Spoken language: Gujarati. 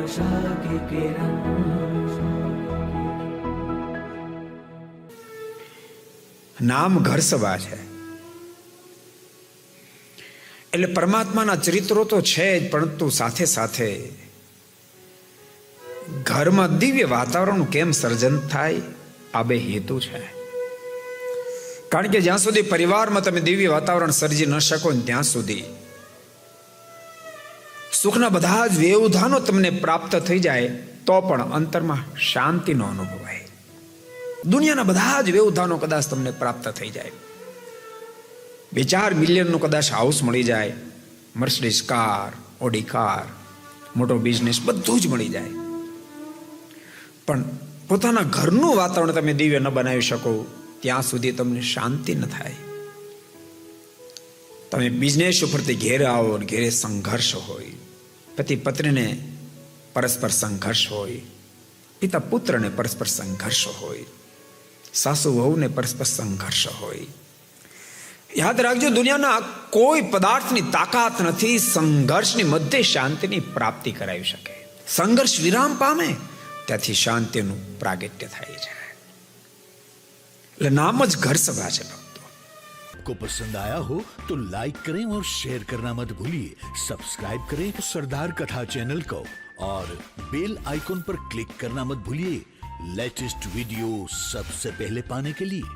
आशा की किरण। નામ ઘર સભા છે એટલે પરમાત્માના ચરિત્રો તો છે જ, પરંતુ સાથે સાથે ઘરમાં દિવ્ય વાતાવરણનું કેમ સર્જન થાય આ બે હેતુ છે. કારણ કે જ્યાં સુધી પરિવારમાં તમે દિવ્ય વાતાવરણ સર્જી ન શકો ને ત્યાં સુધી સુખના બધા જ વ્યવધાનો તમને પ્રાપ્ત થઈ જાય તો પણ અંતરમાં શાંતિ નો અનુભવાય. દુનિયાના બધા જ વ્યવધાનો કદાચ તમને પ્રાપ્ત થઈ જાય, 2-4 મિલિયનનું કદાચ હાઉસ મળી જાય, મર્સિડીઝ કાર, ઓડી કાર, મોટો બિઝનેસ, બધું જ મળી જાય, પણ પોતાના ઘરનું વાતાવરણ તમે દિવ્ય ન બનાવી શકો ત્યાં સુધી તમને શાંતિ ન થાય. તમે બિઝનેસ ઉપરથી ઘેરે આવો ને ઘેરે સંઘર્ષ હોય, પતિ પત્નીને પરસ્પર સંઘર્ષ હોય, પિતા પુત્રને પરસ્પર સંઘર્ષ હોય, સાસુ વહુને પરસ્પર સંઘર્ષ હોય. યાદ રાખજો, દુનિયાના કોઈ પદાર્થની તાકાત નથી સંઘર્ષની મધ્ય શાંતિની પ્રાપ્તિ કરાવી શકે. સંઘર્ષ વિરામ પામે ત્યાંથી શાંતિનું પ્રાગટ્ય થાય છે. એટલે નામ જ ઘર સભા છે. को पसंद आया हो तो लाइक करें और शेयर करना मत भूलिए. सब्सक्राइब करें सरदार कथा चैनल को और बेल आइकॉन पर क्लिक करना मत भूलिए लेटेस्ट वीडियो सबसे पहले पाने के लिए.